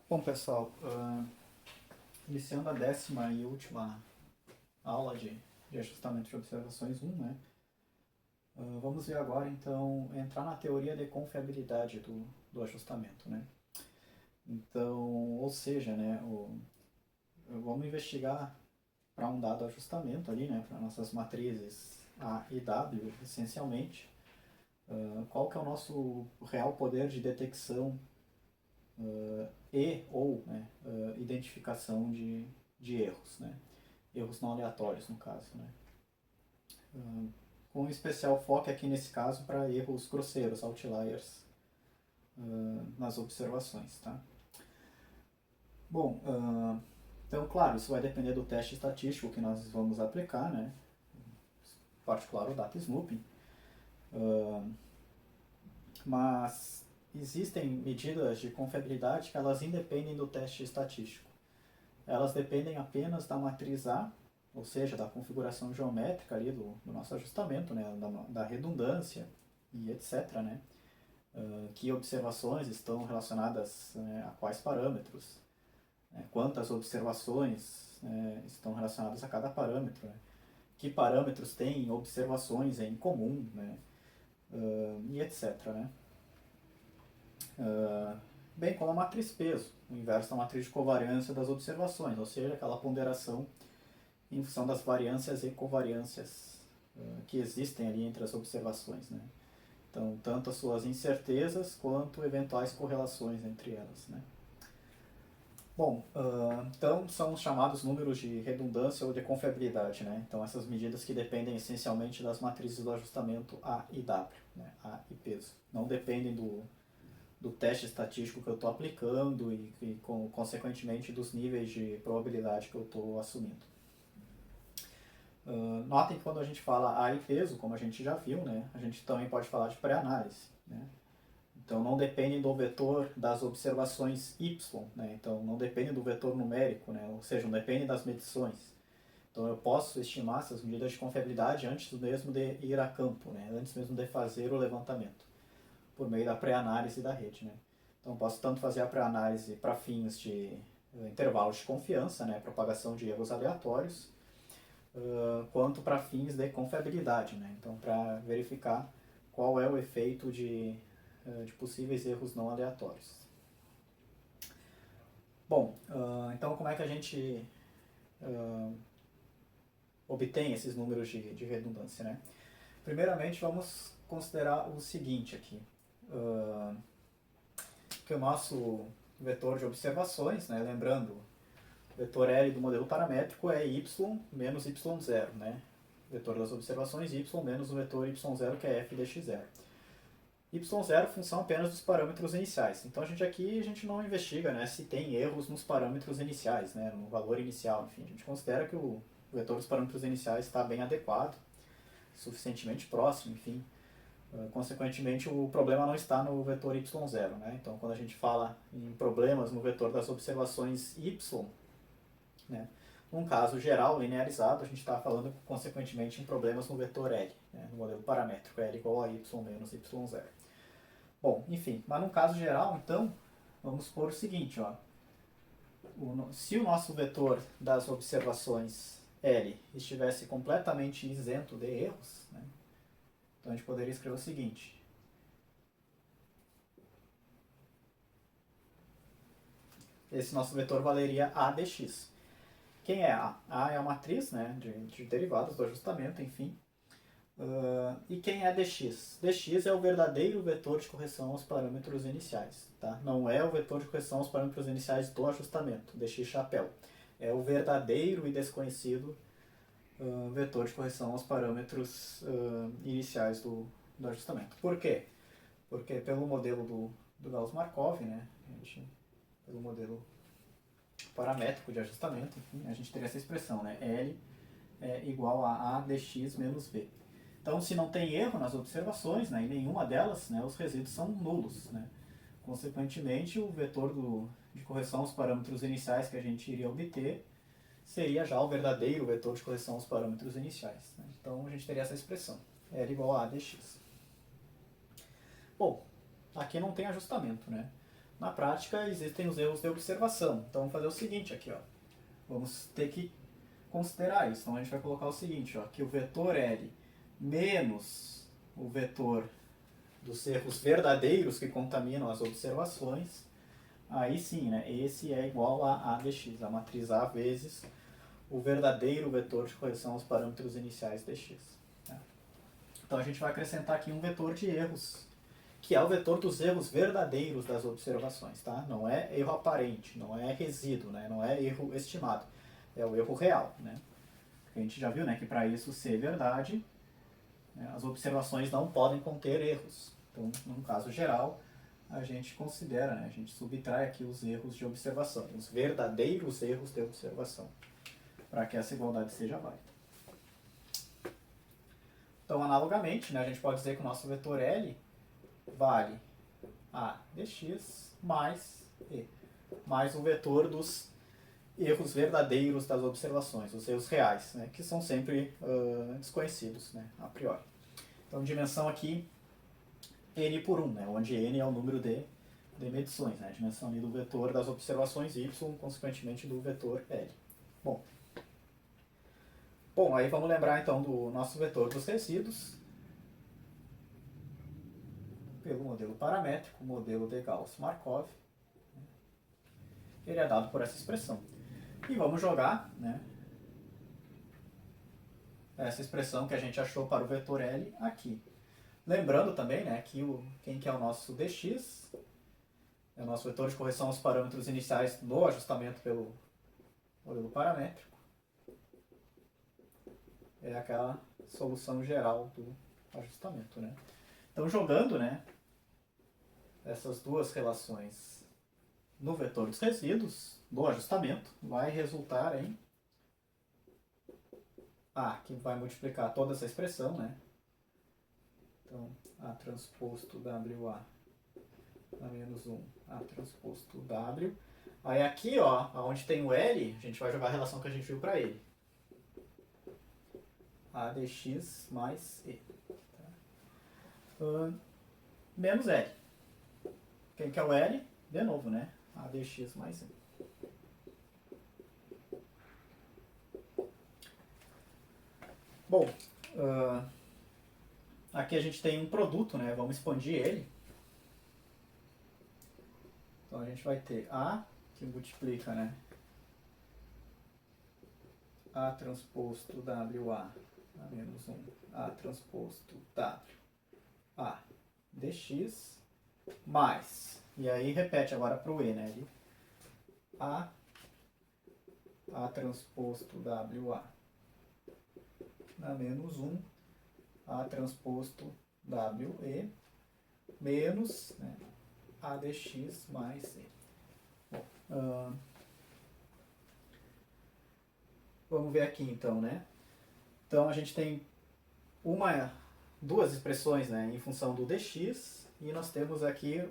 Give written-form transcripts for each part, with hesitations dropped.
Bom, pessoal, iniciando a 10ª e última aula de ajustamento de observações 1, né? Vamos ver agora, então, entrar na teoria de confiabilidade do ajustamento, né? Então, ou seja, né, vamos investigar para um dado ajustamento ali, né, para nossas matrizes A e W, essencialmente, qual que é o nosso real poder de detecção e ou né, identificação de erros, né? Erros não aleatórios, no caso. Né? Com especial foco aqui nesse caso para erros grosseiros, outliers, nas observações. Tá? Bom, então, claro, isso vai depender do teste estatístico que nós vamos aplicar, né? Em particular o data snooping. Mas existem medidas de confiabilidade que elas independem do teste estatístico. Elas dependem apenas da matriz A, ou seja, da configuração geométrica ali do nosso ajustamento, né, da redundância e etc. Né, que observações estão relacionadas, né, a quais parâmetros, né, quantas observações estão relacionadas a cada parâmetro, né, que parâmetros têm observações em comum, né, e etc. Né. Bem como a matriz peso, o inverso da matriz de covariância das observações, ou seja, aquela ponderação em função das variâncias e covariâncias que existem ali entre as observações. Né? Então, tanto as suas incertezas quanto eventuais correlações entre elas. Né? Bom, então são os chamados números de redundância ou de confiabilidade. Né? Então, essas medidas que dependem essencialmente das matrizes do ajustamento A e W, né? A e peso. Não dependem do teste estatístico que eu estou aplicando e consequentemente, dos níveis de probabilidade que eu estou assumindo. Notem que quando a gente fala A e peso, como a gente já viu, né, a gente também pode falar de pré-análise. Né? Então não depende do vetor das observações y, né? Então não depende do vetor numérico, né? Ou seja, não depende das medições. Então eu posso estimar essas medidas de confiabilidade antes mesmo de ir a campo, né? Antes mesmo de fazer o levantamento, por meio da pré-análise da rede. Né? Então eu posso tanto fazer a pré-análise para fins de intervalos de confiança, né? Propagação de erros aleatórios, quanto para fins de confiabilidade, né? Então, para verificar qual é o efeito de possíveis erros não aleatórios. Bom, então como é que a gente obtém esses números de redundância, né? Primeiramente, vamos considerar o seguinte aqui, que o nosso vetor de observações, né, lembrando, o vetor L do modelo paramétrico é y menos y0, né? Vetor das observações y menos o vetor y0, que é f de x0. y0 é função apenas dos parâmetros iniciais. Então a gente não investiga, né, se tem erros nos parâmetros iniciais, né, no valor inicial. Enfim, a gente considera que o vetor dos parâmetros iniciais está bem adequado, suficientemente próximo, enfim. Consequentemente, o problema não está no vetor y0. Né? Então, quando a gente fala em problemas no vetor das observações y, né, num caso geral, linearizado, a gente está falando, consequentemente, em problemas no vetor L, né, no modelo paramétrico, L igual a y menos y0. Bom, enfim, mas num caso geral, então, vamos supor o seguinte, ó, se o nosso vetor das observações L estivesse completamente isento de erros, né, então a gente poderia escrever o seguinte: esse nosso vetor valeria A de x. Quem é A? A é a matriz, né, de derivadas do ajustamento, enfim. E quem é dx? Dx é o verdadeiro vetor de correção aos parâmetros iniciais. Tá? Não é o vetor de correção aos parâmetros iniciais do ajustamento, dx chapéu. É o verdadeiro e desconhecido vetor de correção aos parâmetros iniciais do ajustamento. Por quê? Porque pelo modelo do Gauss-Markov, né, pelo modelo paramétrico de ajustamento, enfim, a gente teria essa expressão, né, L é igual a dx menos v. Então, se não tem erro nas observações, né, em nenhuma delas, né, os resíduos são nulos. Né? Consequentemente, o vetor de correção aos parâmetros iniciais que a gente iria obter seria já o verdadeiro vetor de correção aos parâmetros iniciais. Né? Então, a gente teria essa expressão, L igual a dx. Bom, aqui não tem ajustamento, né? Na prática, existem os erros de observação. Então, vamos fazer o seguinte aqui, ó. Vamos ter que considerar isso. Então, a gente vai colocar o seguinte, ó, que o vetor L menos o vetor dos erros verdadeiros que contaminam as observações, aí sim, né, esse é igual a A dx, a matriz A vezes o verdadeiro vetor de correção aos parâmetros iniciais dx. Tá? Então, a gente vai acrescentar aqui um vetor de erros, que é o vetor dos erros verdadeiros das observações, tá? Não é erro aparente, não é resíduo, né? Não é erro estimado, é o erro real, né? Porque a gente já viu, né, que para isso ser verdade, né, as observações não podem conter erros. Então, num caso geral, a gente considera, né, a gente subtrai aqui os erros de observação, os verdadeiros erros de observação, para que essa igualdade seja válida. Então, analogamente, né, a gente pode dizer que o nosso vetor L vale A dx mais E, mais o vetor dos erros verdadeiros das observações, os erros reais, né, que são sempre desconhecidos, né, a priori. Então, dimensão aqui, n por 1, né, onde n é o número de medições, né, a dimensão ali do vetor das observações y, consequentemente do vetor L. Bom, aí vamos lembrar então do nosso vetor dos resíduos, pelo modelo paramétrico, modelo de Gauss-Markov. Ele é dado por essa expressão. E vamos jogar, né, essa expressão que a gente achou para o vetor L aqui. Lembrando também, né, que quem que é o nosso dx é o nosso vetor de correção aos parâmetros iniciais no ajustamento pelo modelo paramétrico. É aquela solução geral do ajustamento, né? Então, jogando, né, essas duas relações no vetor dos resíduos, do ajustamento, vai resultar em A, que vai multiplicar toda essa expressão, né? Então, A transposto WA na menos 1, A transposto W. Aí aqui, ó, onde tem o L, a gente vai jogar a relação que a gente viu para ele. A dx mais E. Tá? Menos L. Quem que é o L? De novo, né? A dx mais E. Bom, aqui a gente tem um produto, né? Vamos expandir ele. Então a gente vai ter A, que multiplica, né, A transposto WA a menos 1, A transposto WA dx, mais, e aí repete agora para o E, né, A transposto WA na menos 1, A transposto WE, menos, né, A dx mais E. Bom, vamos ver aqui então, né? Então a gente tem duas expressões, né, em função do dx, e nós temos aqui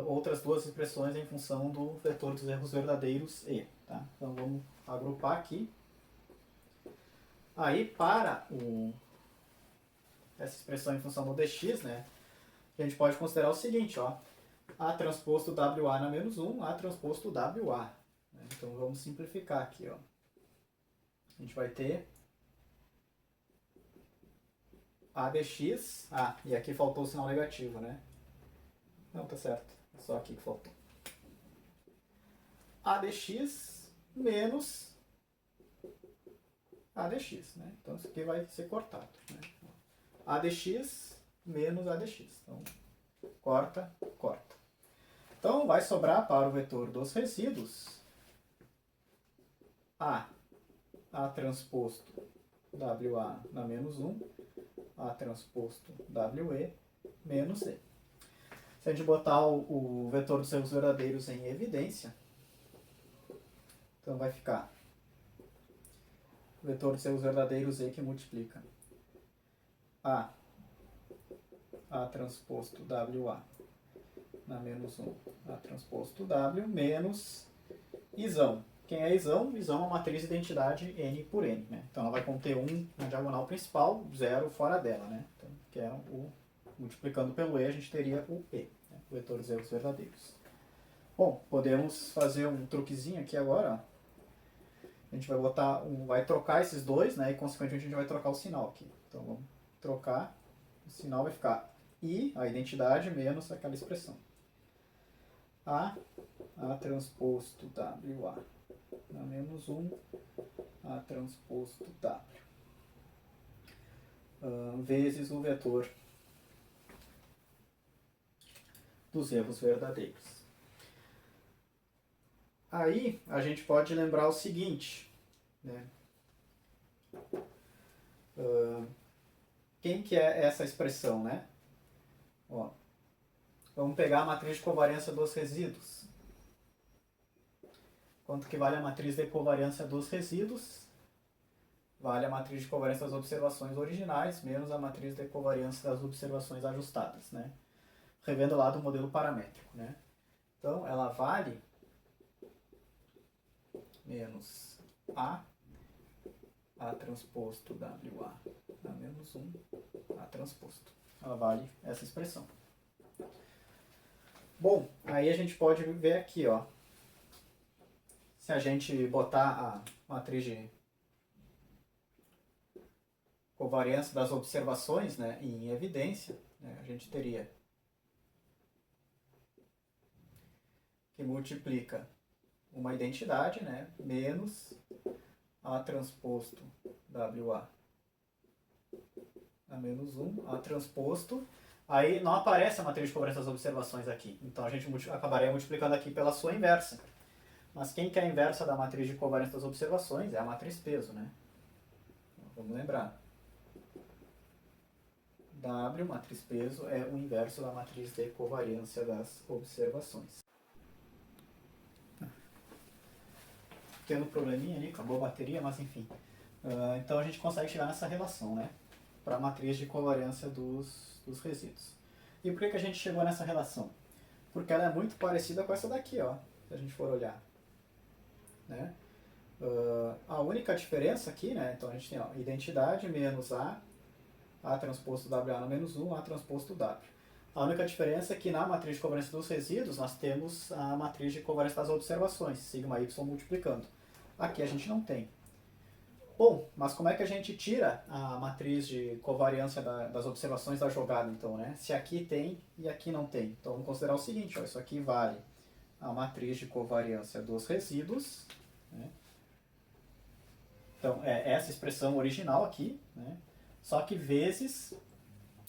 outras duas expressões em função do vetor dos erros verdadeiros E. Tá? Então vamos agrupar aqui. Aí para essa expressão em função do dx, né, a gente pode considerar o seguinte, ó, A transposto WA na menos 1, A transposto WA. Né? Então vamos simplificar aqui, ó. A gente vai ter A dx, e aqui faltou o sinal negativo, né? Não, tá certo, é só aqui que faltou. A dx menos A dx, né? Então isso aqui vai ser cortado, né? A dx menos A dx. Então, corta, corta. Então vai sobrar para o vetor dos resíduos A transposto WA na menos 1, A transposto WE menos E. Se a gente botar o vetor dos erros verdadeiros em evidência, então vai ficar o vetor dos erros verdadeiros E que multiplica A transposto WA na menos 1, A transposto W, menos Isão. Quem é Isão? Isão é uma matriz de identidade N por N. Né? Então ela vai conter 1 na diagonal principal, 0 fora dela. Né? Então, que é multiplicando pelo E, a gente teria o E, né? O vetor dos erros verdadeiros. Bom, podemos fazer um truquezinho aqui agora, ó. A gente vai vai trocar esses dois, né? E consequentemente a gente vai trocar o sinal aqui. Então vamos trocar, o sinal vai ficar I, a identidade, menos aquela expressão. A transposto WA. A menos 1, A transposto W. Vezes o vetor dos erros verdadeiros. Aí a gente pode lembrar o seguinte, né? Quem que é essa expressão, né? Ó, vamos pegar a matriz de covariância dos resíduos. Quanto que vale a matriz de covariância dos resíduos? Vale a matriz de covariância das observações originais menos a matriz de covariância das observações ajustadas, né? Revendo lá do modelo paramétrico, né? Então, ela vale menos A transposto WA, a menos 1, A transposto. Ela vale essa expressão. Bom, aí a gente pode ver aqui, ó. Se a gente botar a matriz de covariância das observações, né, em evidência, né, a gente teria que multiplica uma identidade, né, menos A transposto WA a menos 1, A transposto. Aí não aparece a matriz de covariância das observações aqui. Então a gente acabaria multiplicando aqui pela sua inversa. Mas quem que é a inversa da matriz de covariância das observações? É a matriz peso, né? Vamos lembrar. W, matriz peso, é o inverso da matriz de covariância das observações. Tendo um probleminha ali, acabou a bateria, mas enfim. Então a gente consegue chegar nessa relação, né? Para a matriz de covariância dos resíduos. E por que a gente chegou nessa relação? Porque ela é muito parecida com essa daqui, ó, se a gente for olhar. Né? A única diferença aqui, né? Então a gente tem, ó, identidade menos A transposto WA no menos 1, A transposto W. A única diferença é que na matriz de covariância dos resíduos nós temos a matriz de covariância das observações, sigma y multiplicando. Aqui a gente não tem. Bom, mas como é que a gente tira a matriz de covariância das observações da jogada, então, né? Se aqui tem e aqui não tem. Então vamos considerar o seguinte, ó, isso aqui vale a matriz de covariância dos resíduos, né? Então é essa expressão original aqui, né? Só que vezes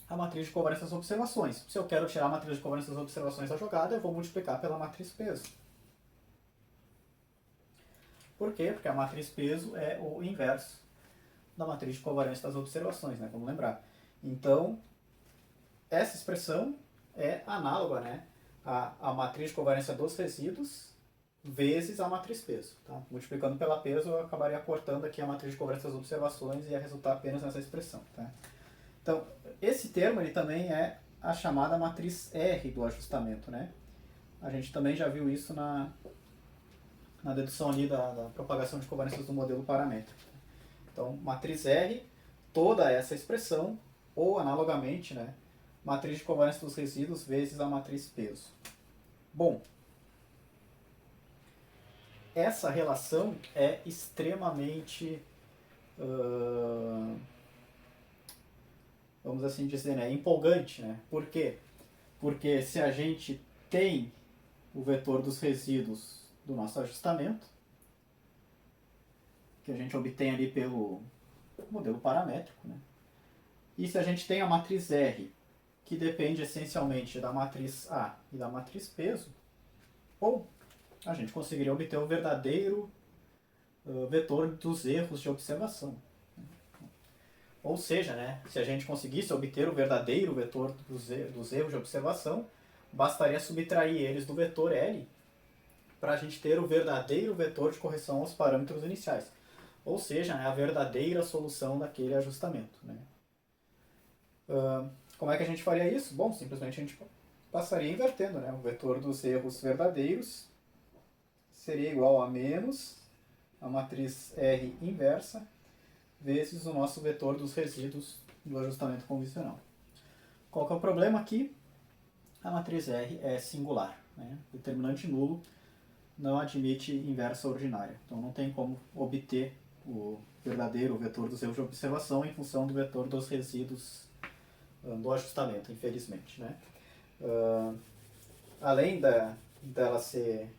a matriz de covariância das observações. Se eu quero tirar a matriz de covariância das observações da jogada, eu vou multiplicar pela matriz peso. Por quê? Porque a matriz peso é o inverso da matriz de covariância das observações, né? Vamos lembrar. Então, essa expressão é análoga, né, à matriz de covariância dos resíduos vezes a matriz peso. Tá? Multiplicando pela peso, eu acabaria cortando aqui a matriz de covariância das observações e ia resultar apenas nessa expressão. Tá? Então, esse termo ele também é a chamada matriz R do ajustamento. Né? A gente também já viu isso na dedução ali da propagação de covariâncias do modelo paramétrico. Então, matriz R, toda essa expressão, ou analogamente, né, matriz de covariância dos resíduos vezes a matriz peso. Bom, essa relação é extremamente, vamos assim dizer, né, empolgante. Né? Por quê? Porque se a gente tem o vetor dos resíduos do nosso ajustamento, que a gente obtém ali pelo modelo paramétrico, né? E se a gente tem a matriz R, que depende essencialmente da matriz A e da matriz peso, ou a gente conseguiria obter o verdadeiro vetor dos erros de observação. Ou seja, né, se a gente conseguisse obter o verdadeiro vetor dos erros de observação, bastaria subtrair eles do vetor L para a gente ter o verdadeiro vetor de correção aos parâmetros iniciais. Ou seja, né, a verdadeira solução daquele ajustamento. Né? Como é que a gente faria isso? Bom, simplesmente a gente passaria invertendo. Né? O vetor dos erros verdadeiros seria igual a menos a matriz R inversa vezes o nosso vetor dos resíduos do ajustamento convencional. Qual que é o problema aqui? A matriz R é singular. né? Determinante nulo não admite inversa ordinária. Então não tem como obter o verdadeiro vetor dos erros de observação em função do vetor dos resíduos do ajustamento, infelizmente, né? Além dela ser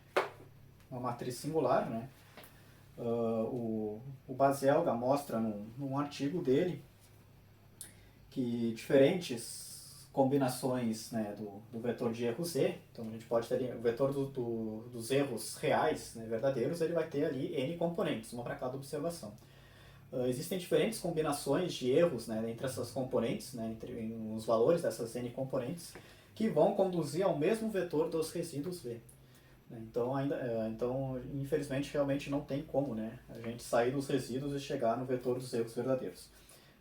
uma matriz singular, né? O Baselga mostra num artigo dele que diferentes combinações, né, do vetor de erro Z, então a gente pode ter o vetor dos erros reais, né, verdadeiros, ele vai ter ali n componentes, uma para cada observação. Existem diferentes combinações de erros, né, entre essas componentes, né, entre os valores dessas n componentes, que vão conduzir ao mesmo vetor dos resíduos V. Então, então, infelizmente, realmente não tem como, né, a gente sair dos resíduos e chegar no vetor dos erros verdadeiros.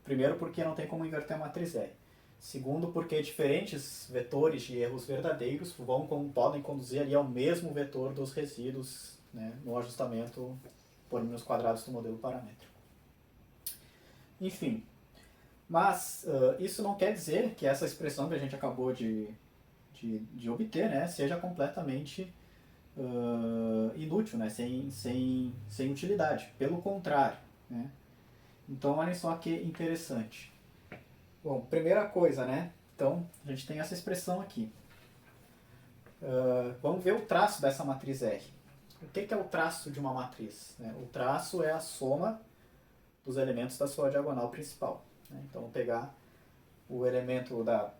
Primeiro, porque não tem como inverter a matriz R. Segundo, porque diferentes vetores de erros verdadeiros podem conduzir ali ao mesmo vetor dos resíduos, né, no ajustamento por números quadrados do modelo paramétrico. Enfim, mas isso não quer dizer que essa expressão que a gente acabou de obter, né, seja completamente inútil, né, sem utilidade. Pelo contrário, né? Então, olhem só que interessante. Bom, primeira coisa, né? Então, a gente tem essa expressão aqui. Vamos ver o traço dessa matriz R. O que é o traço de uma matriz? O traço é a soma dos elementos da sua diagonal principal. Então, vou pegar o elemento da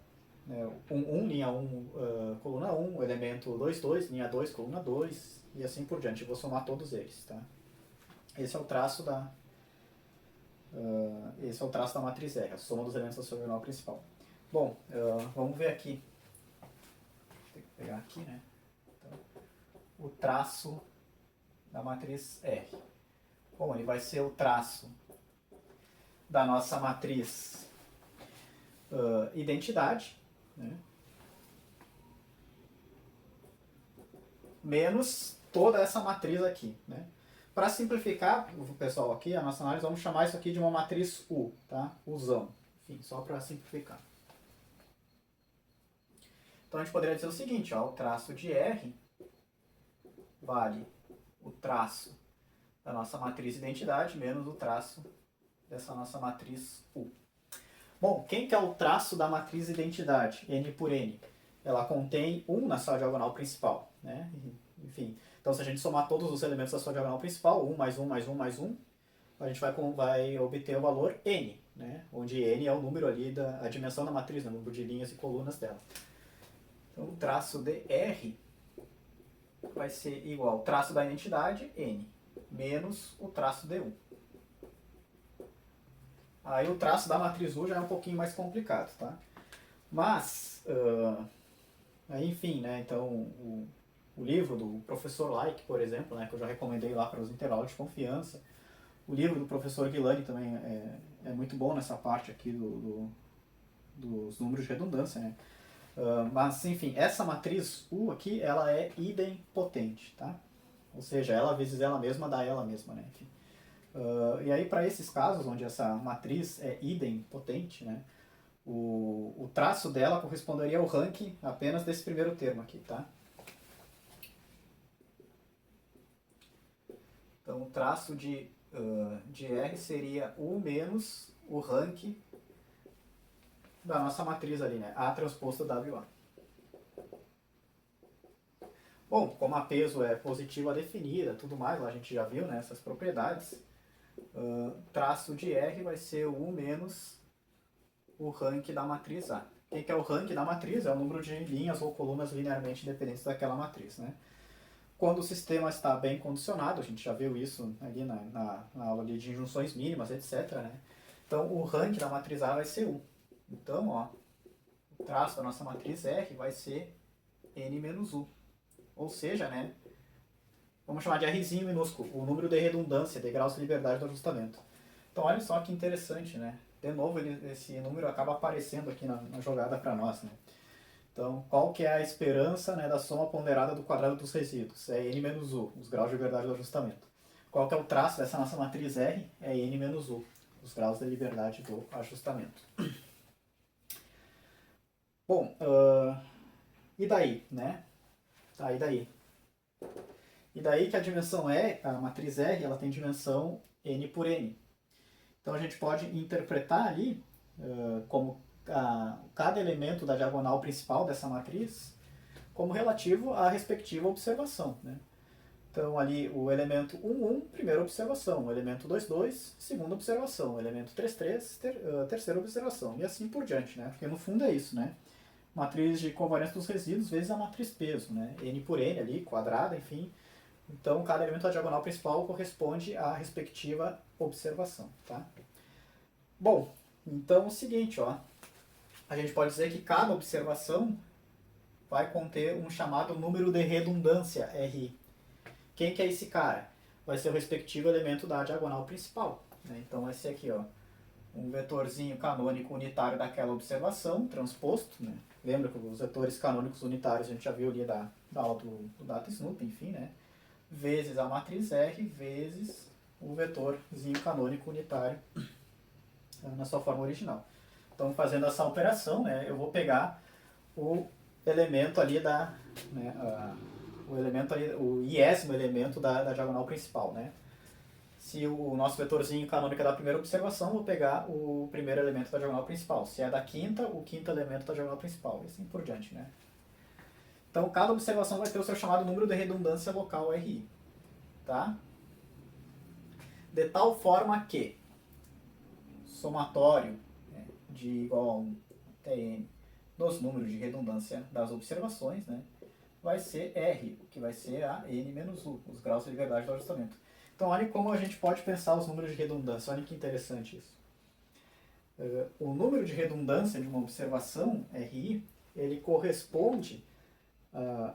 1, linha 1, coluna 1, o elemento 2, 2, linha 2, coluna 2, e assim por diante. Eu vou somar todos eles. Tá? Esse é o traço da matriz R, a soma dos elementos da sua diagonal principal. Bom, vamos ver aqui. Tem que pegar aqui, né? Então, o traço da matriz R. Bom, ele vai ser o traço da nossa matriz identidade, né? Menos toda essa matriz aqui, né? Para simplificar, pessoal, aqui a nossa análise, vamos chamar isso aqui de uma matriz U, tá? Uzão. Enfim, só para simplificar. Então a gente poderia dizer o seguinte, ó, o traço de R vale o traço da nossa matriz identidade menos o traço dessa nossa matriz U. Bom, quem que é o traço da matriz identidade? N por N. Ela contém 1 na sua diagonal principal, né? Enfim, então se a gente somar todos os elementos da sua diagonal principal, 1 mais 1 mais 1 mais 1, a gente vai obter o valor N, né? Onde N é o número ali, a dimensão da matriz, né? O número de linhas e colunas dela. Então o traço de R vai ser igual ao traço da identidade, N, menos o traço de 1. Aí o traço da matriz U já é um pouquinho mais complicado, tá? Mas, enfim, né? Então o livro do professor Like, por exemplo, né, que eu já recomendei lá para os intervalos de confiança. O livro do professor Guilani também é muito bom nessa parte aqui dos números de redundância, né? Mas, enfim, essa matriz U aqui, ela é idempotente, tá? Ou seja, ela vezes ela mesma dá ela mesma, né? Enfim. E aí, para esses casos onde essa matriz é idempotente, né? O traço dela corresponderia ao ranking apenas desse primeiro termo aqui, tá? Então, o traço de R seria U menos o rank da nossa matriz ali, né? A transposto WA. Bom, como a peso é positiva definida, tudo mais, lá a gente já viu, né, essas propriedades, traço de R vai ser o U menos o rank da matriz A. O que é o rank da matriz? É o número de linhas ou colunas linearmente independentes daquela matriz, né? Quando o sistema está bem condicionado, a gente já viu isso ali na aula de injunções mínimas, etc., né? Então, o rank da matriz A vai ser U. Então, ó, o traço da nossa matriz R vai ser N menos U. Ou seja, né, vamos chamar de Rzinho minúsculo, o número de redundância, de graus de liberdade do ajustamento. Então, olha só que interessante, né? De novo, esse número acaba aparecendo aqui na jogada para nós, né? Então, qual que é a esperança, né, da soma ponderada do quadrado dos resíduos? É N menos U, os graus de liberdade do ajustamento. Qual que é o traço dessa nossa matriz R? É N menos U, os graus de liberdade do ajustamento. Bom, e daí, né? Tá, e daí? E daí que a dimensão E, a matriz R, ela tem dimensão n por n. Então a gente pode interpretar ali como cada elemento da diagonal principal dessa matriz como relativo à respectiva observação, né? Então ali o elemento 1, 1, primeira observação, o elemento 2, 2, segunda observação, o elemento 3, 3, terceira observação, e assim por diante, né? Porque no fundo é isso, né? Matriz de covariância dos resíduos vezes a matriz peso, né? N por N ali, quadrada, enfim. Então cada elemento da diagonal principal corresponde à respectiva observação, tá? Bom, então é o seguinte, ó. A gente pode dizer que cada observação vai conter um chamado número de redundância, RI. Quem que é esse cara? Vai ser o respectivo elemento da diagonal principal, né? Então esse aqui, ó, um vetorzinho canônico unitário daquela observação, transposto, né? Lembra que os vetores canônicos unitários a gente já viu ali da aula do Data Snoop, enfim, né? Vezes a matriz R, vezes o vetorzinho canônico unitário na sua forma original. Então, fazendo essa operação, né, eu vou pegar o elemento ali da... Né, o elemento ali, o iésimo elemento da diagonal principal, né? Se o nosso vetorzinho canônico é da primeira observação, vou pegar o primeiro elemento da diagonal principal. Se é da quinta, o quinto elemento da diagonal principal, e assim por diante, né? Então, cada observação vai ter o seu chamado número de redundância local RI, tá? De tal forma que somatório, né, de igual a 1 até n dos números de redundância das observações, né, vai ser R, que vai ser a n menos u, os graus de liberdade do ajustamento. Então, olha como a gente pode pensar os números de redundância. Olha que interessante isso. O número de redundância de uma observação, RI, ele corresponde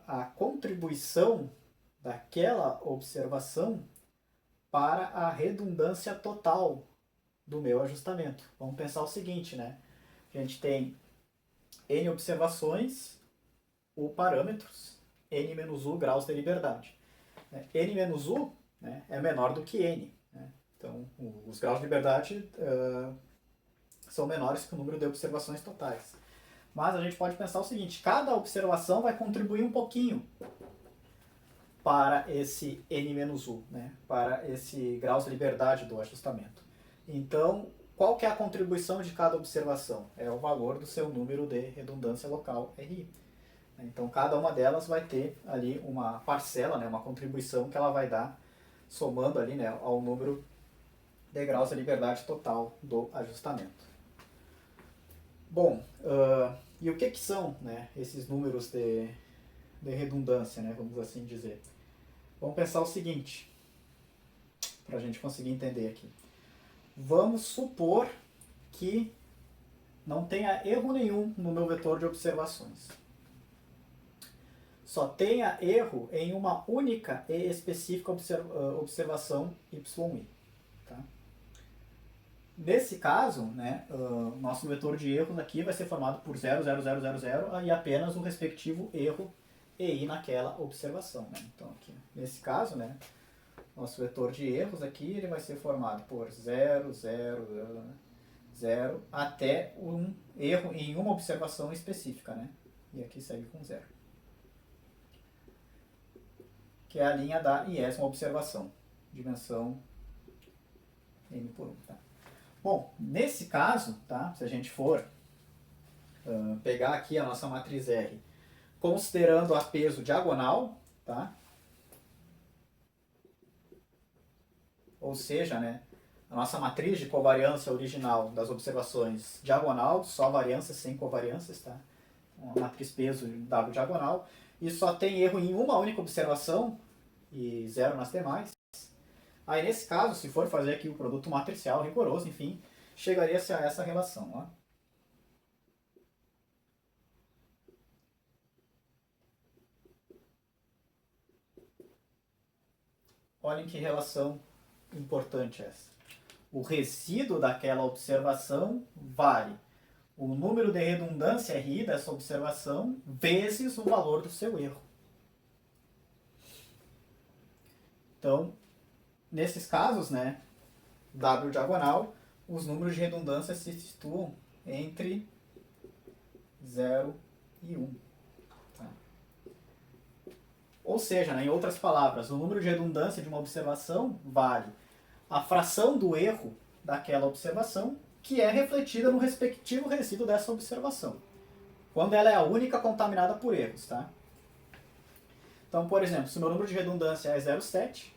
à contribuição daquela observação para a redundância total do meu ajustamento. Vamos pensar o seguinte, né? A gente tem n observações, u parâmetros, n menos u graus de liberdade. N menos u, né, é menor do que n. Né? Então, os graus de liberdade são menores que o número de observações totais. Mas a gente pode pensar o seguinte, cada observação vai contribuir um pouquinho para esse n menos u, né, para esse graus de liberdade do ajustamento. Então, qual que é a contribuição de cada observação? É o valor do seu número de redundância local, RI. Então, cada uma delas vai ter ali uma parcela, né, uma contribuição que ela vai dar, somando ali, né, ao número de graus de liberdade total do ajustamento. Bom, e o que são, né, esses números de redundância, né, vamos assim dizer? Vamos pensar o seguinte, para a gente conseguir entender aqui. Vamos supor que não tenha erro nenhum no meu vetor de observações. Só tenha erro em uma única e específica observação YI. Tá? Nesse caso, né, nosso vetor de erros aqui vai ser formado por 0, 0, 0, 0, 0 e apenas o respectivo erro EI naquela observação. Né? Então, aqui, nesse caso, né, nosso vetor de erros aqui ele vai ser formado por 0, 0, 0, 0 até um erro em uma observação específica. Né? E aqui segue com 0. Que é a linha da iésima observação, dimensão n por 1. Tá? Bom, nesse caso, tá, se a gente for pegar aqui a nossa matriz R, considerando a peso diagonal, tá? Ou seja, né, a nossa matriz de covariância original das observações diagonal, só variâncias sem covariâncias, tá? Uma matriz peso W diagonal, e só tem erro em uma única observação e zero nas demais. Aí nesse caso, se for fazer aqui o produto matricial rigoroso, enfim, chegaria-se a essa relação. Ó. Olhem que relação importante essa. O resíduo daquela observação vale o número de redundância RI dessa observação vezes o valor do seu erro. Então, nesses casos, né, W diagonal, os números de redundância se situam entre 0 e 1. Tá? Ou seja, né, em outras palavras, o número de redundância de uma observação vale a fração do erro daquela observação que é refletida no respectivo resíduo dessa observação, quando ela é a única contaminada por erros, tá? Então, por exemplo, se o meu número de redundância é 0,7,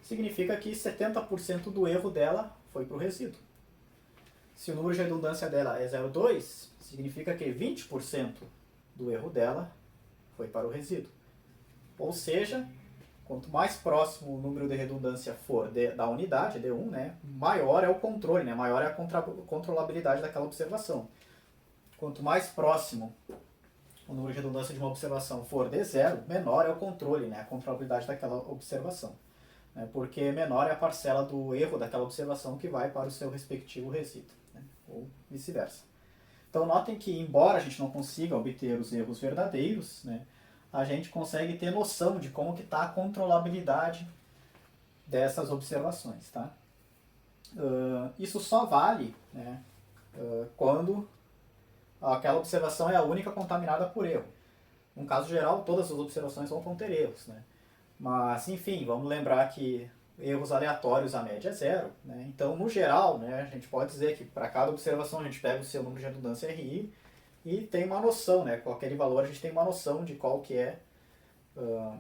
significa que 70% do erro dela foi para o resíduo. Se o número de redundância dela é 0,2, significa que 20% do erro dela foi para o resíduo. Ou seja, quanto mais próximo o número de redundância for da unidade, D1, né, maior é o controle, né, maior é a controlabilidade daquela observação. Quanto mais próximo o número de redundância de uma observação for D0, menor é o controle, né, a controlabilidade daquela observação. Né, porque menor é a parcela do erro daquela observação que vai para o seu respectivo resíduo, né, ou vice-versa. Então notem que, embora a gente não consiga obter os erros verdadeiros, né, a gente consegue ter noção de como que está a controlabilidade dessas observações. Tá? Isso só vale, né, quando aquela observação é a única contaminada por erro. No caso geral, todas as observações vão conter erros. Né? Mas, enfim, vamos lembrar que erros aleatórios a média é zero. Né? Então, no geral, né, a gente pode dizer que para cada observação a gente pega o seu número de redundância RI e tem uma noção, né? Com aquele valor a gente tem uma noção de qual que é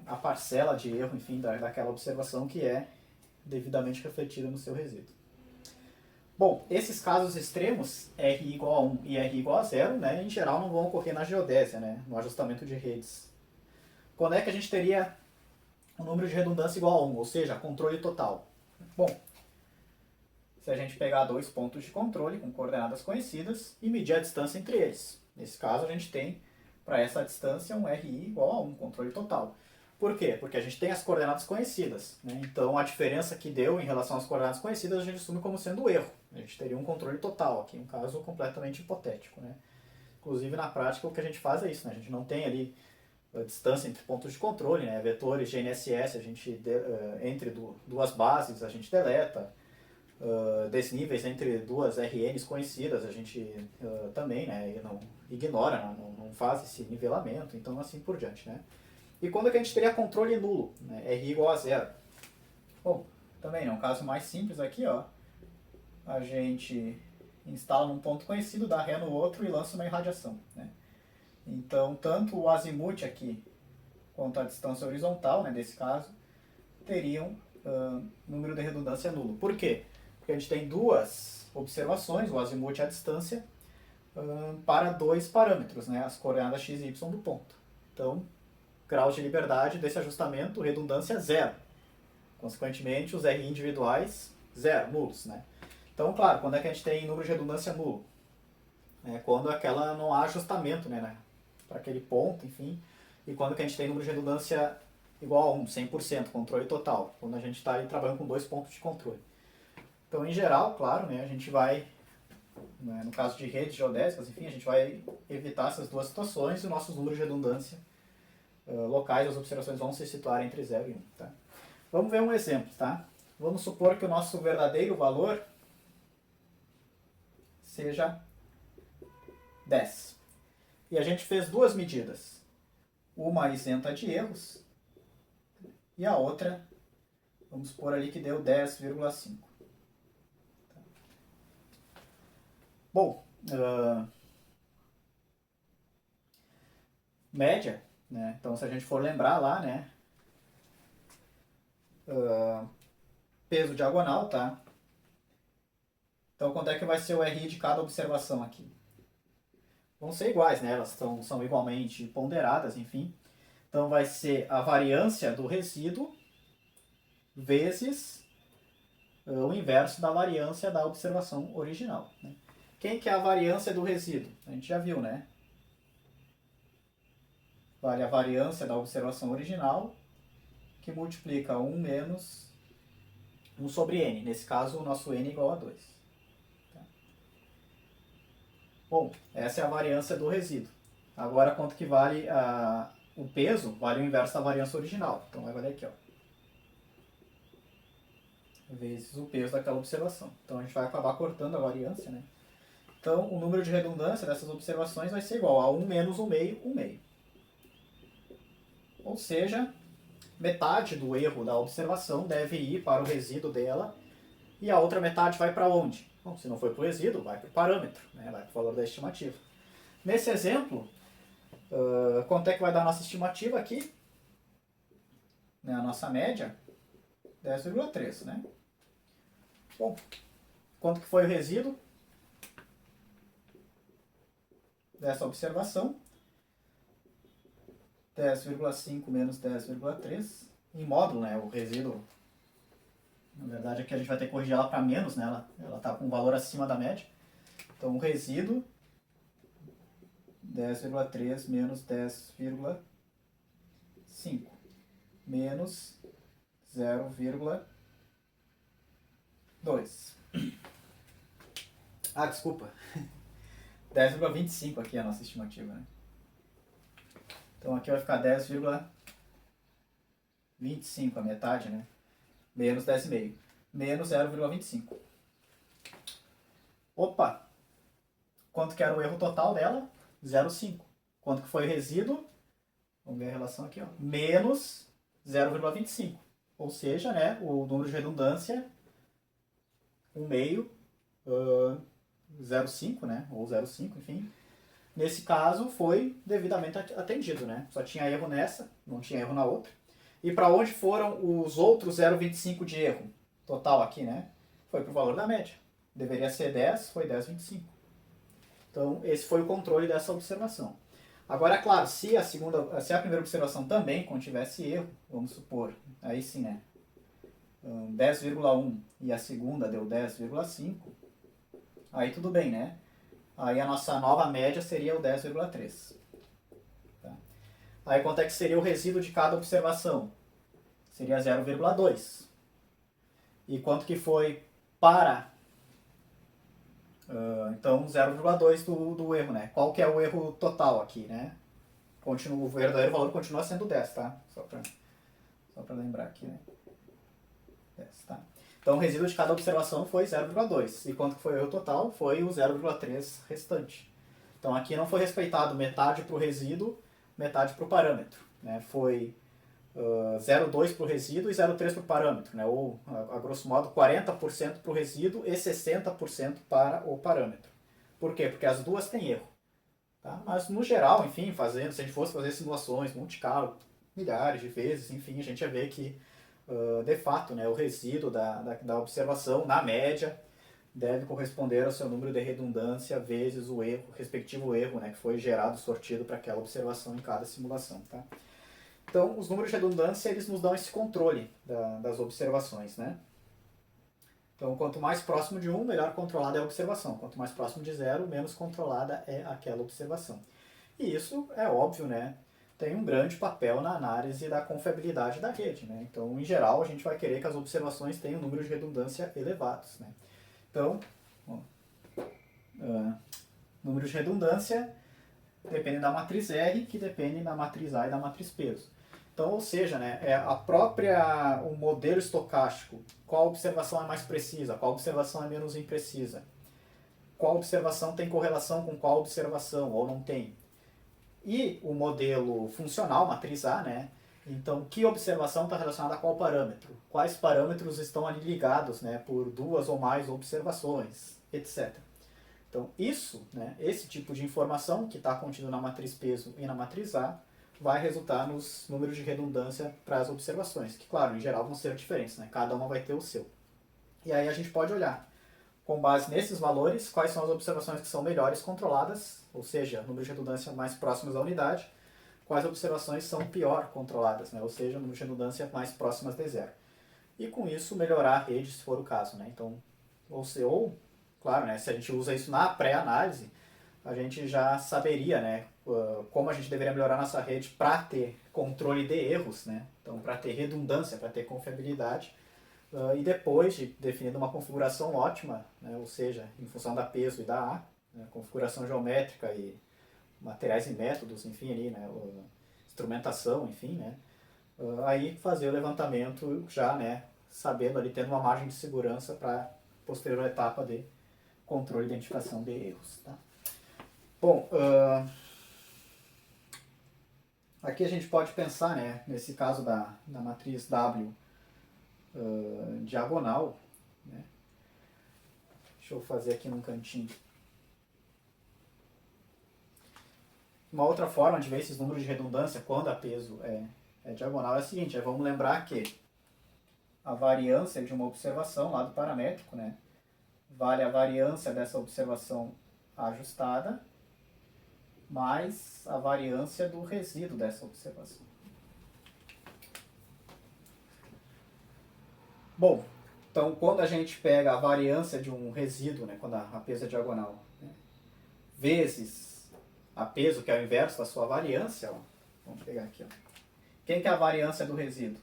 a parcela de erro, enfim, daquela observação que é devidamente refletida no seu resíduo. Bom, esses casos extremos, R igual a 1 e R igual a 0, né, em geral não vão ocorrer na geodésia, né, no ajustamento de redes. Quando é que a gente teria um número de redundância igual a 1, ou seja, controle total? Bom, se a gente pegar dois pontos de controle com coordenadas conhecidas e medir a distância entre eles. Nesse caso, a gente tem, para essa distância, um RI igual a 1, controle total. Por quê? Porque a gente tem as coordenadas conhecidas. Né? Então, a diferença que deu em relação às coordenadas conhecidas, a gente assume como sendo erro. A gente teria um controle total aqui, um caso completamente hipotético. Né? Inclusive, na prática, o que a gente faz é isso. Né? A gente não tem ali a distância entre pontos de controle, né? Vetores GNSS, a gente, entre duas bases, a gente deleta. Desníveis entre duas RNs conhecidas, a gente também, né, não ignora, não faz esse nivelamento, então assim por diante. Né? E quando é que a gente teria controle nulo? Né, R igual a zero? Bom, também é um caso mais simples aqui, ó. A gente instala num ponto conhecido, dá ré no outro e lança uma irradiação. Né? Então, tanto o azimuth aqui quanto a distância horizontal, né, desse caso, teriam número de redundância nulo. Por quê? Porque a gente tem duas observações, o azimuth e a distância, para dois parâmetros, né, as coordenadas x e y do ponto. Então, graus de liberdade desse ajustamento, redundância zero. Consequentemente, os R individuais, zero, nulos. Né? Então, claro, quando é que a gente tem número de redundância nulo? Quando aquela não há ajustamento, né, para aquele ponto, enfim. E quando que a gente tem número de redundância igual a 1, 100%, controle total. Quando a gente está aí trabalhando com dois pontos de controle. Então, em geral, claro, né, a gente vai, né, no caso de redes geodésicas, enfim, a gente vai evitar essas duas situações e os nossos números de redundância locais das observações vão se situar entre 0 e 1. Tá? Vamos ver um exemplo. Tá? Vamos supor que o nosso verdadeiro valor seja 10. E a gente fez duas medidas. Uma isenta de erros e a outra, vamos supor ali que deu 10,5. Bom, média, né? Então se a gente for lembrar lá, né? Peso diagonal, tá? Então quanto é que vai ser o RI de cada observação aqui? Vão ser iguais, né? Elas são igualmente ponderadas, enfim. Então vai ser a variância do resíduo vezes o inverso da variância da observação original. Né? Quem que é a variância do resíduo? A gente já viu, né? Vale a variância da observação original, que multiplica 1 menos 1 sobre n. Nesse caso, o nosso n é igual a 2. Tá? Bom, essa é a variância do resíduo. Agora, quanto que vale o peso? Vale o inverso da variância original. Então, vai valer aqui, ó. Vezes o peso daquela observação. Então, a gente vai acabar cortando a variância, né? Então, o número de redundância dessas observações vai ser igual a 1 menos 1 meio, 1 meio. Ou seja, metade do erro da observação deve ir para o resíduo dela e a outra metade vai para onde? Bom, se não foi para o resíduo, vai para o parâmetro, né? Vai para o valor da estimativa. Nesse exemplo, quanto é que vai dar a nossa estimativa aqui? Né, a nossa média, 10,3, né? Bom, quanto que foi o resíduo dessa observação? 10,5 menos 10,3 em módulo, né? O resíduo, na verdade aqui a gente vai ter que corrigir ela para menos, né? Ela está com um valor acima da média. Então o resíduo 10,3 menos 10,5 menos 0,2. Ah, desculpa. 10,25 aqui é a nossa estimativa, né? Então aqui vai ficar 10,25, a metade, né? Menos 10,5. Menos 0,25. Opa! Quanto que era o erro total dela? 0,5. Quanto que foi o resíduo? Vamos ver a relação aqui, ó. Menos 0,25. Ou seja, né, o número de redundância 1,5, 0,5, né? Ou 0,5, enfim. Nesse caso foi devidamente atendido, né? Só tinha erro nessa, não tinha erro na outra. E para onde foram os outros 0,25 de erro? Total aqui, né? Foi para o valor da média. Deveria ser 10, foi 10,25. Então, esse foi o controle dessa observação. Agora, é claro, se a primeira observação também contivesse erro, vamos supor, aí sim, né? 10,1 e a segunda deu 10,5, aí tudo bem, né? Aí a nossa nova média seria o 10,3. Tá? Aí quanto é que seria o resíduo de cada observação? Seria 0,2. E quanto que foi para... então 0,2 do erro, né? Qual que é o erro total aqui, né? O verdadeiro valor continua sendo 10, tá? Só para lembrar aqui, né? 10, tá? Então o resíduo de cada observação foi 0,2. E quanto que foi o erro total? Foi o 0,3 restante. Então aqui não foi respeitado metade para o resíduo, metade para o parâmetro. Né? Foi 0,2 para o resíduo e 0,3 para o parâmetro. Né? Ou, a grosso modo, 40% para o resíduo e 60% para o parâmetro. Por quê? Porque as duas têm erro. Tá? Mas no geral, enfim, se a gente fosse fazer simulações, Monte Carlo, milhares de vezes, enfim, a gente ia ver que de fato, né, o resíduo da observação, na média, deve corresponder ao seu número de redundância vezes o respectivo erro, né, que foi gerado, sortido para aquela observação em cada simulação. Tá? Então, os números de redundância, eles nos dão esse controle das observações. Né? Então, quanto mais próximo de 1, melhor controlada é a observação. Quanto mais próximo de 0, menos controlada é aquela observação. E isso é óbvio, né? Tem um grande papel na análise da confiabilidade da rede. Né? Então, em geral, a gente vai querer que as observações tenham um número de redundância elevados. Né? Então, número de redundância depende da matriz R, que depende da matriz A e da matriz peso. Então, ou seja, né, o modelo estocástico, qual observação é mais precisa, qual observação é menos imprecisa, qual observação tem correlação com qual observação, ou não tem. E o modelo funcional, matriz A, né? Então, que observação está relacionada a qual parâmetro? Quais parâmetros estão ali ligados, né, por duas ou mais observações, etc. Então, isso, né, esse tipo de informação que está contido na matriz peso e na matriz A, vai resultar nos números de redundância para as observações, que, claro, em geral vão ser diferentes, né? Cada uma vai ter o seu. E aí a gente pode olhar, com base nesses valores, quais são as observações que são melhores controladas, ou seja, número de redundância mais próximos da unidade, quais observações são pior controladas, né? Ou seja, número de redundância mais próximas de zero. E com isso melhorar a rede, se for o caso. Né? Então, claro, né, se a gente usa isso na pré-análise, a gente já saberia, né, como a gente deveria melhorar nossa rede para ter controle de erros, né? Então, para ter redundância, para ter confiabilidade. E depois de definir uma configuração ótima, né, ou seja, em função da peso e da A, né, configuração geométrica e materiais e métodos, enfim, ali, né, instrumentação, enfim, né, aí fazer o levantamento já, né, sabendo ali, tendo uma margem de segurança para a posterior etapa de controle e identificação de erros. Tá? Bom, Aqui a gente pode pensar, né, nesse caso da matriz W diagonal, né? Deixa eu fazer aqui num cantinho. Uma outra forma de ver esses números de redundância quando a peso é diagonal é a seguinte, vamos lembrar que a variância de uma observação lá do paramétrico, né, vale a variância dessa observação ajustada mais a variância do resíduo dessa observação. Bom, então quando a gente pega a variância de um resíduo, né, quando a peso é diagonal, né, vezes a peso, que é o inverso da sua variância, ó, vamos pegar aqui, ó. Quem que é a variância do resíduo?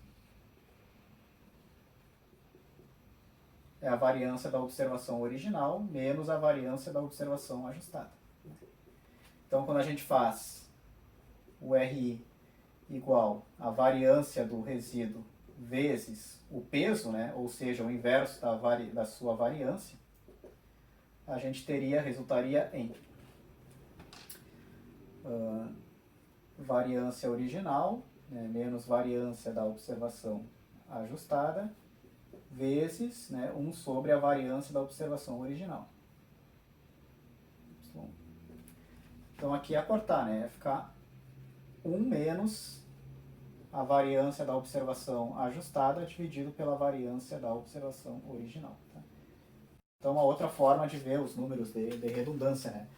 É a variância da observação original menos a variância da observação ajustada. Então, quando a gente faz o RI igual a variância do resíduo vezes o peso, né, ou seja, o inverso da sua variância, a gente resultaria em variância original, né, menos variância da observação ajustada, vezes, né, 1 sobre a variância da observação original. Então aqui é cortar, né, é ficar 1 menos a variância da observação ajustada dividido pela variância da observação original. Tá? Então uma outra forma de ver os números de redundância, né?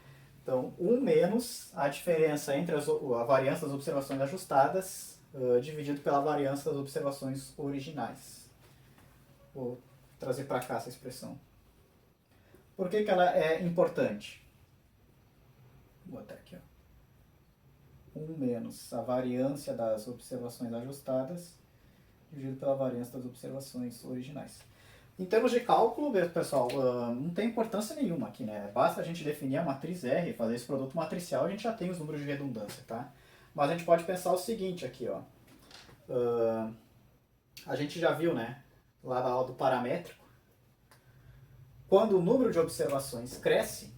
Então 1 menos a diferença entre a variância das observações ajustadas dividido pela variância das observações originais. Vou trazer para cá essa expressão. Por que ela é importante? Vou botar aqui, ó. 1 menos a variância das observações ajustadas dividido pela variância das observações originais. Em termos de cálculo, pessoal, não tem importância nenhuma aqui, né? Basta a gente definir a matriz R, fazer esse produto matricial, a gente já tem os números de redundância, tá? Mas a gente pode pensar o seguinte aqui, ó. A gente já viu, né, lá da aula do paramétrico, quando o número de observações cresce,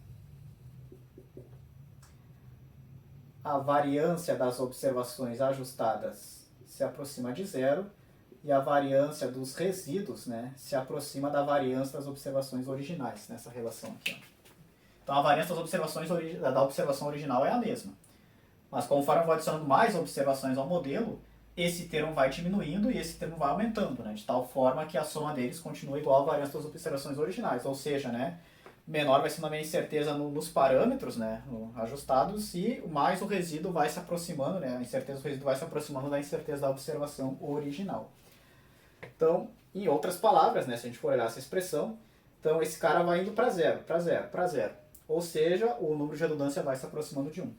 a variância das observações ajustadas se aproxima de zero e a variância dos resíduos, né, se aproxima da variância das observações originais, nessa relação aqui. Ó. Então a variância das observações da observação original é a mesma. Mas conforme eu vou adicionando mais observações ao modelo, esse termo vai diminuindo e esse termo vai aumentando, né, de tal forma que a soma deles continua igual à variância das observações originais. Ou seja, né, menor vai sendo a minha incerteza nos parâmetros, né, ajustados, e mais o resíduo vai se aproximando, né, a incerteza do resíduo vai se aproximando da incerteza da observação original. Então, em outras palavras, né, se a gente for olhar essa expressão, então esse cara vai indo para zero, para zero, para zero. Ou seja, o número de redundância vai se aproximando de 1.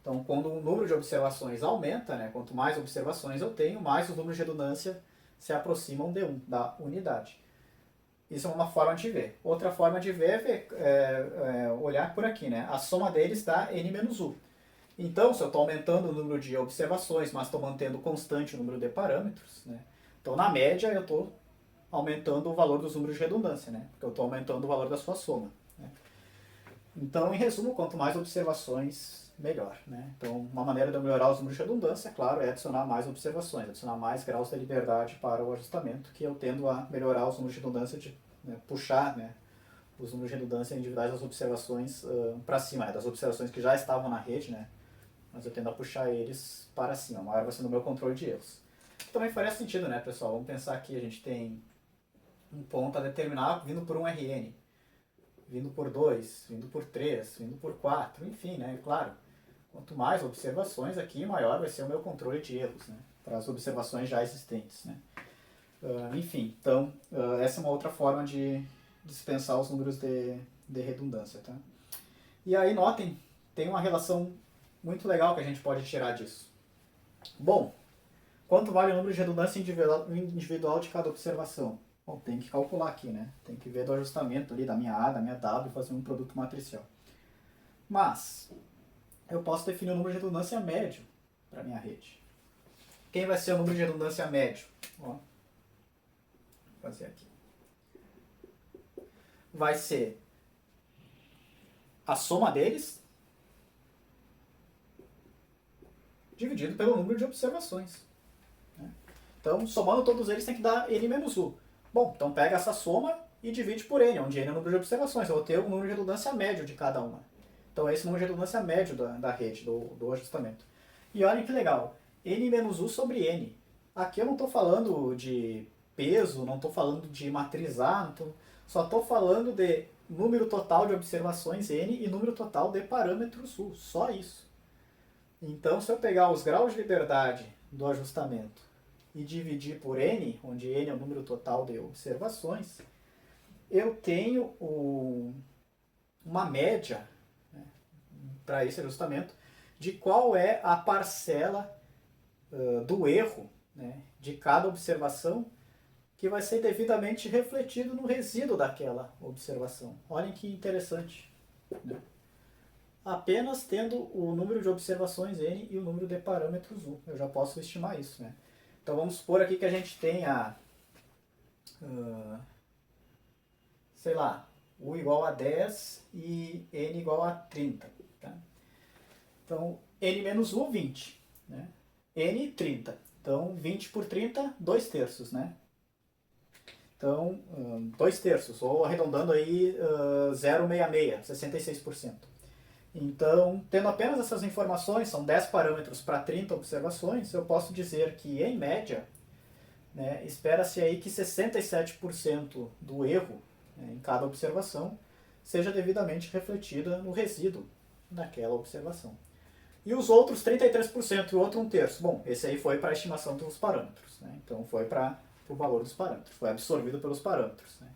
Então, quando o número de observações aumenta, né, quanto mais observações eu tenho, mais os números de redundância se aproximam de 1, da unidade. Isso é uma forma de ver. Outra forma de ver é olhar por aqui, né? A soma deles dá n-1. Então, se eu estou aumentando o número de observações, mas estou mantendo constante o número de parâmetros, né? Então, na média, eu estou aumentando o valor dos números de redundância, né? Porque eu estou aumentando o valor da sua soma. Né? Então, em resumo, quanto mais observações, melhor. Né? Então, uma maneira de eu melhorar os números de redundância, claro, é adicionar mais observações, adicionar mais graus de liberdade para o ajustamento, que eu tendo a melhorar os números de redundância, puxar, né, os números de redundância individuais das observações para cima, né, das observações que já estavam na rede, né, mas eu tendo a puxar eles para cima, maior vai sendo o meu controle de erros. Também faria sentido, né, pessoal? Vamos pensar aqui, a gente tem um ponto a determinar vindo por um RN, vindo por 2, vindo por 3, vindo por 4, enfim, né, claro. Quanto mais observações aqui, maior vai ser o meu controle de erros, né, para as observações já existentes, né. Enfim, então, essa é uma outra forma de dispensar os números de redundância. Tá? E aí, notem, tem uma relação muito legal que a gente pode tirar disso. Bom, quanto vale o número de redundância individual de cada observação? Bom, tem que calcular aqui, né? Tem que ver do ajustamento ali da minha A, da minha W e fazer um produto matricial. Mas, eu posso definir o número de redundância médio para a minha rede. Quem vai ser o número de redundância médio? Ó, fazer aqui. Vai ser a soma deles, dividido pelo número de observações. Né? Então, somando todos eles tem que dar n menos u. Bom, então pega essa soma e divide por n, onde n é o número de observações. Eu vou ter o número de redundância médio de cada uma. Então, esse é o número de redundância médio da rede, do ajustamento. E olhem que legal, n menos u sobre n. Aqui eu não estou falando de peso, não estou falando de matriz A, só estou falando de número total de observações n e número total de parâmetros u, só isso. Então, se eu pegar os graus de liberdade do ajustamento e dividir por n, onde n é o número total de observações, eu tenho uma média, né, para esse ajustamento de qual é a parcela do erro, né, de cada observação que vai ser devidamente refletido no resíduo daquela observação. Olhem que interessante. Né? Apenas tendo o número de observações n e o número de parâmetros u. Eu já posso estimar isso. Né? Então vamos supor aqui que a gente tenha, sei lá, u igual a 10 e n igual a 30. Tá? Então, n menos u, 20. Né? N, 30. Então, 20 por 30, 2 terços, né? Então, 2 terços, ou arredondando aí 0,66, 66%. Então, tendo apenas essas informações, são 10 parâmetros para 30 observações, eu posso dizer que, em média, né, espera-se aí que 67% do erro, né, em cada observação seja devidamente refletida no resíduo daquela observação. E os outros 33% e o outro 1/3. Bom, esse aí foi para a estimação dos parâmetros. Né? Então foi para o valor dos parâmetros, foi absorvido pelos parâmetros. Né?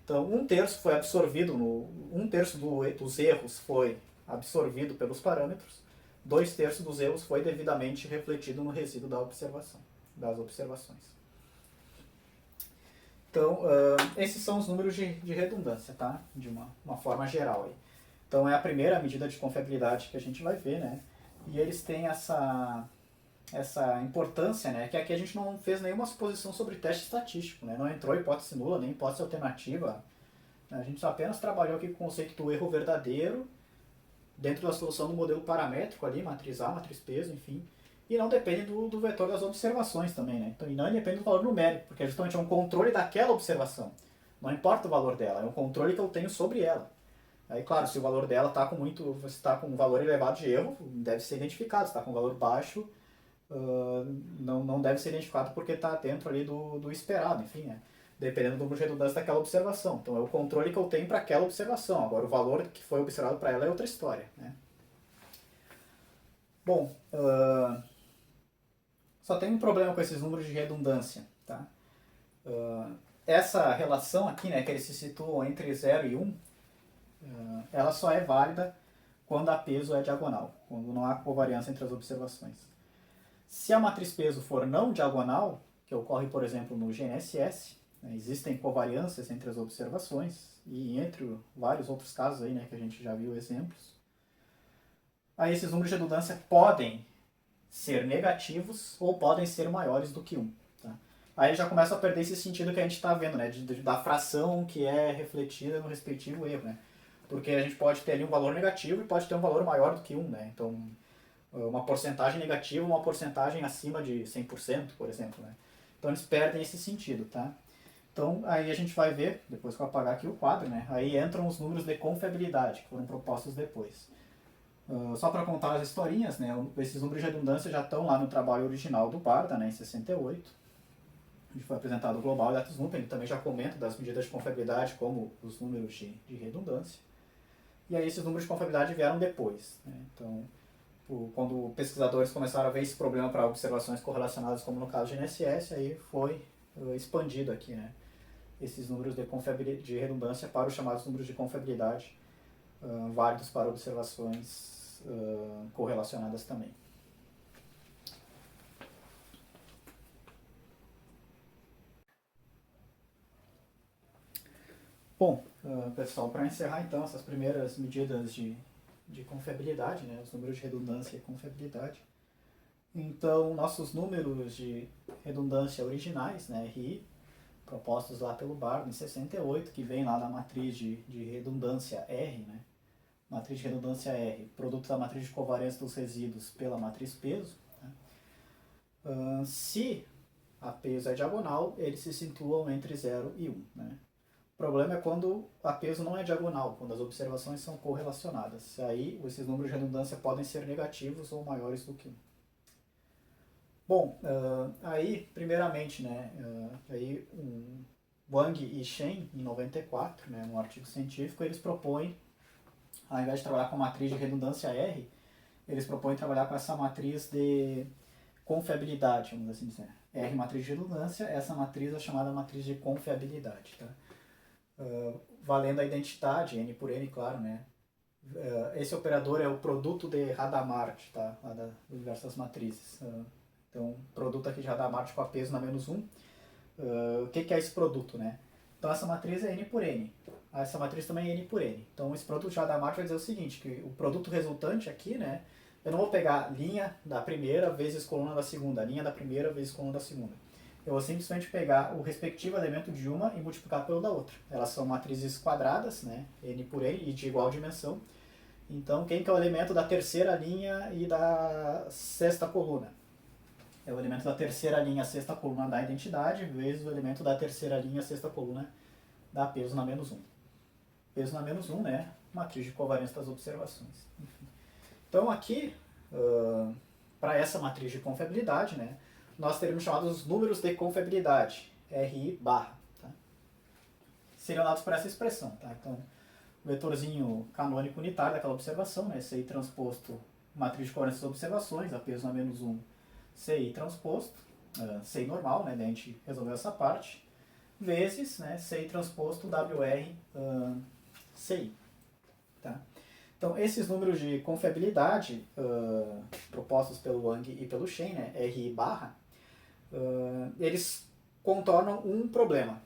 Então 1/3 foi absorvido, 1/3 dos erros foi absorvido pelos parâmetros, 2/3 dos erros foi devidamente refletido no resíduo da observação, das observações. Então, esses são os números de redundância, tá? De uma forma geral. Aí. Então é a primeira medida de confiabilidade que a gente vai ver, né? E eles têm essa importância, né? Que aqui a gente não fez nenhuma suposição sobre teste estatístico, né? Não entrou hipótese nula, nem hipótese alternativa. A gente apenas trabalhou aqui com o conceito do erro verdadeiro dentro da solução do modelo paramétrico ali, matriz A, matriz peso, enfim. E não depende do vetor das observações também, né? Então, e não depende do valor numérico, porque justamente é um controle daquela observação. Não importa o valor dela, é um controle que eu tenho sobre ela. Aí, claro, se o valor dela está com você está com um valor elevado de erro, deve ser identificado. Se está com um valor baixo, não deve ser identificado porque está dentro ali do esperado, enfim, né? Dependendo do número de redundância daquela observação. Então, é o controle que eu tenho para aquela observação. Agora, o valor que foi observado para ela é outra história, né? Bom, só tem um problema com esses números de redundância, tá? Essa relação aqui, né, que eles se situam entre 0 e 1, ela só é válida quando a peso é diagonal, quando não há covariância entre as observações. Se a matriz peso for não diagonal, que ocorre, por exemplo, no GNSS, né, existem covariâncias entre as observações, e entre vários outros casos aí, né, que a gente já viu exemplos, aí esses números de redundância podem ser negativos ou podem ser maiores do que 1. Tá? Aí já começa a perder esse sentido que a gente está vendo, né, da fração que é refletida no respectivo erro, né? Porque a gente pode ter ali um valor negativo e pode ter um valor maior do que 1, né? Então, uma porcentagem negativa, uma porcentagem acima de 100%, por exemplo, né? Então, eles perdem esse sentido, tá? Então, aí a gente vai ver, depois que eu apagar aqui o quadro, né? Aí entram os números de confiabilidade, que foram propostos depois. Só para contar as historinhas, né? Esses números de redundância já estão lá no trabalho original do Barda, né? Em 68. Onde foi apresentado o Global Datus Nupen, ele também já comenta das medidas de confiabilidade como os números de redundância. E aí esses números de confiabilidade vieram depois. Né? Então, quando pesquisadores começaram a ver esse problema para observações correlacionadas, como no caso de GNSS, aí foi expandido aqui, né? Esses números de redundância para os chamados números de confiabilidade, válidos para observações correlacionadas também. Bom, pessoal, para encerrar então essas primeiras medidas de confiabilidade, né, os números de redundância e confiabilidade. Então, nossos números de redundância originais, né, RI, propostos lá pelo Barda em 68, que vem lá da matriz de redundância R, né, matriz de redundância R, produto da matriz de covariância dos resíduos pela matriz peso. Né, Se a peso é diagonal, eles se situam entre 0 e 1. Né? O problema é quando a peso não é diagonal, quando as observações são correlacionadas. Aí esses números de redundância podem ser negativos ou maiores do que 1. Bom, aí primeiramente, né, Wang e Shen, em 94, né, num artigo científico, eles propõem, ao invés de trabalhar com a matriz de redundância R, eles propõem trabalhar com essa matriz de confiabilidade, vamos assim dizer. R matriz de redundância, essa matriz é chamada matriz de confiabilidade. Tá? Valendo a identidade, N por N, claro, né? Esse operador é o produto de Hadamard, tá? Lá do universo das matrizes. Então, produto aqui de Hadamard com a peso na menos 1. O que é esse produto, né? Então, essa matriz é N por N. Essa matriz também é N por N. Então, esse produto de Hadamard vai dizer o seguinte, que o produto resultante aqui, né? Eu não vou pegar linha da primeira vezes coluna da segunda, linha da primeira vezes coluna da segunda. Eu vou simplesmente pegar o respectivo elemento de uma e multiplicar pelo da outra. Elas são matrizes quadradas, né? N por N, e de igual dimensão. Então, quem que é o elemento da terceira linha e da sexta coluna? É o elemento da terceira linha, sexta coluna da identidade, vezes o elemento da terceira linha, sexta coluna da peso na menos 1. Peso na menos 1, né? Matriz de covariância das observações. Enfim. Então, aqui, para essa matriz de confiabilidade, né, nós teríamos chamados números de confiabilidade, RI barra. Tá? Seriam dados por essa expressão. Tá? Então, o vetorzinho canônico unitário daquela observação, né, CI transposto matriz de covariância das observações, a peso na menos 1, CI transposto, CI normal, né, daí a gente resolveu essa parte, vezes, né, CI transposto WR CI. Tá? Então, esses números de confiabilidade propostos pelo Wang e pelo Shen, né, RI barra, eles contornam um problema,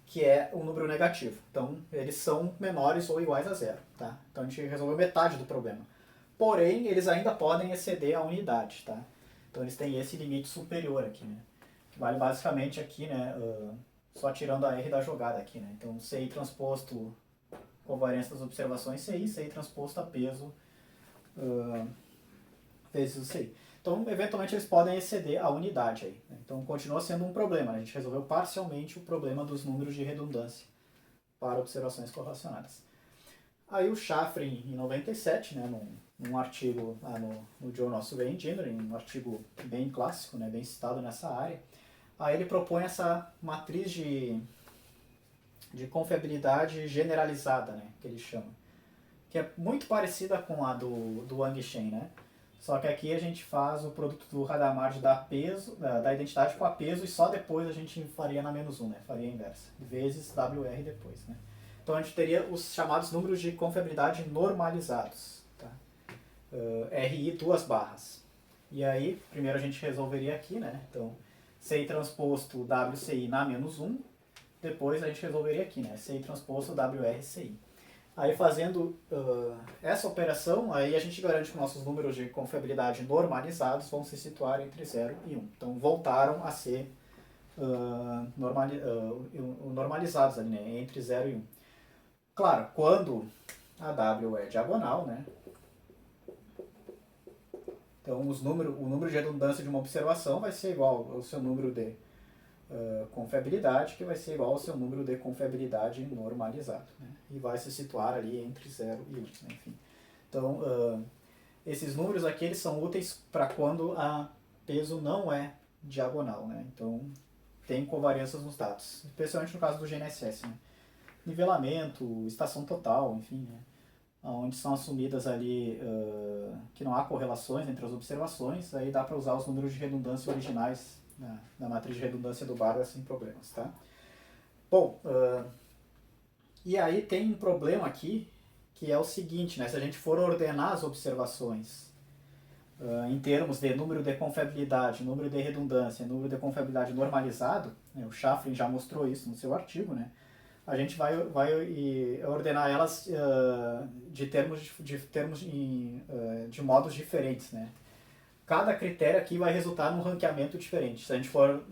que é o número negativo. Então, eles são menores ou iguais a zero. Tá? Então, a gente resolveu metade do problema. Porém, eles ainda podem exceder a unidade. Tá? Então, eles têm esse limite superior aqui, né? Que vale basicamente aqui, né, só tirando a R da jogada aqui. Né? Então, CI transposto covariância das observações CI transposto a peso vezes o CI. Então, eventualmente, eles podem exceder a unidade aí. Né? Então, continua sendo um problema. A gente resolveu parcialmente o problema dos números de redundância para observações correlacionadas. Aí o Schafrin, em 97, né, num artigo lá no Journal of Survey Engineering, um artigo bem clássico, né, bem citado nessa área, aí ele propõe essa matriz de confiabilidade generalizada, né, que ele chama, que é muito parecida com a do Wang e Shen, né? Só que aqui a gente faz o produto do Hadamard da identidade com a peso e só depois a gente faria na menos 1, né? Faria a inversa, vezes WR depois, né? Então a gente teria os chamados números de confiabilidade normalizados, tá? RI duas barras. E aí, primeiro a gente resolveria aqui, né? Então, CI transposto WCI na menos 1, depois a gente resolveria aqui, né? CI transposto WRCI. Aí fazendo essa operação, aí a gente garante que nossos números de confiabilidade normalizados vão se situar entre 0 e 1. Então voltaram a ser normalizados ali, né? Entre 0 e 1. Claro, quando a W é diagonal, né? Então o número de redundância de uma observação vai ser igual ao seu número de confiabilidade, que vai ser igual ao seu número de confiabilidade normalizado, né? E vai se situar ali entre 0 e 1, né? Enfim. Então, esses números aqui eles são úteis para quando a peso não é diagonal, né? Então, tem covariâncias nos dados, especialmente no caso do GNSS, né? Nivelamento, estação total, enfim, né? Onde são assumidas ali que não há correlações entre as observações, aí dá para usar os números de redundância originais na matriz de redundância do Barbara sem problemas, tá? Bom, e aí tem um problema aqui, que é o seguinte, né? Se a gente for ordenar as observações em termos de número de confiabilidade, número de redundância, número de confiabilidade normalizado, né? O Schafrin já mostrou isso no seu artigo, né? A gente vai ordenar elas de modos diferentes, né? Cada critério aqui vai resultar num ranqueamento diferente. Se a gente for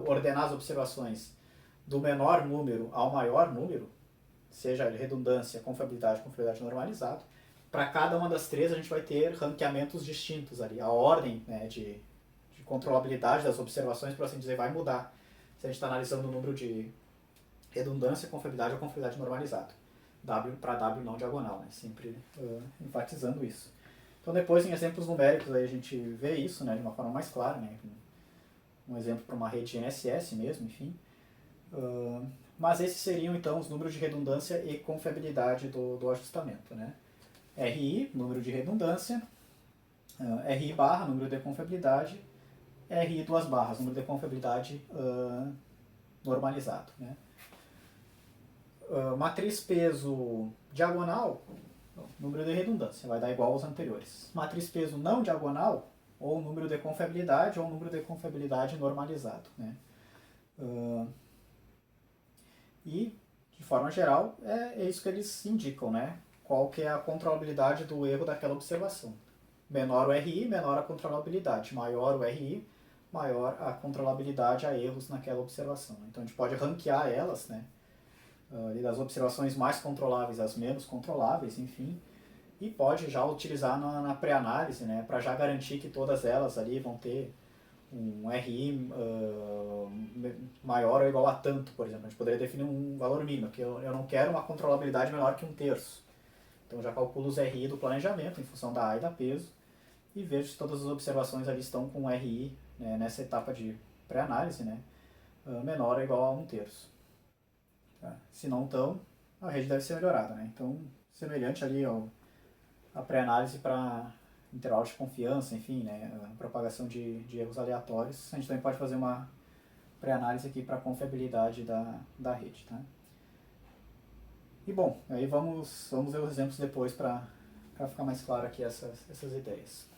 ordenar as observações do menor número ao maior número, seja redundância, confiabilidade normalizado, para cada uma das três a gente vai ter ranqueamentos distintos ali. A ordem, né, de controlabilidade das observações, por assim dizer, vai mudar se a gente está analisando o número de redundância, confiabilidade ou confiabilidade normalizado. W para W não diagonal, né? Sempre enfatizando isso. Então depois em exemplos numéricos aí a gente vê isso, né, de uma forma mais clara, né? Um exemplo para uma rede NSS mesmo, enfim. Mas esses seriam então os números de redundância e confiabilidade do ajustamento, né? RI, número de redundância, RI barra, número de confiabilidade, RI duas barras, número de confiabilidade normalizado, né? Matriz peso diagonal, número de redundância, vai dar igual aos anteriores. Matriz peso não diagonal, ou número de confiabilidade, ou número de confiabilidade normalizado, né? E, de forma geral, é isso que eles indicam, né? Qual que é a controlabilidade do erro daquela observação. Menor o RI, menor a controlabilidade. Maior o RI, maior a controlabilidade a erros naquela observação. Então a gente pode ranquear elas, né? Das observações mais controláveis às menos controláveis, enfim. E pode já utilizar na pré-análise, né? Para já garantir que todas elas ali vão ter um RI maior ou igual a tanto, por exemplo. A gente poderia definir um valor mínimo, que eu não quero uma controlabilidade menor que 1/3. Então já calculo os RI do planejamento em função da A e da peso e vejo se todas as observações ali estão com RI, né, nessa etapa de pré-análise, né, menor ou igual a 1/3. Tá? Se não estão, a rede deve ser melhorada. Né? Então, semelhante ali a pré-análise para intervalo de confiança, enfim, né, a propagação de erros aleatórios, a gente também pode fazer uma pré-análise aqui para a confiabilidade da rede. Tá? E bom, aí vamos ver os exemplos depois para ficar mais claro aqui essas ideias.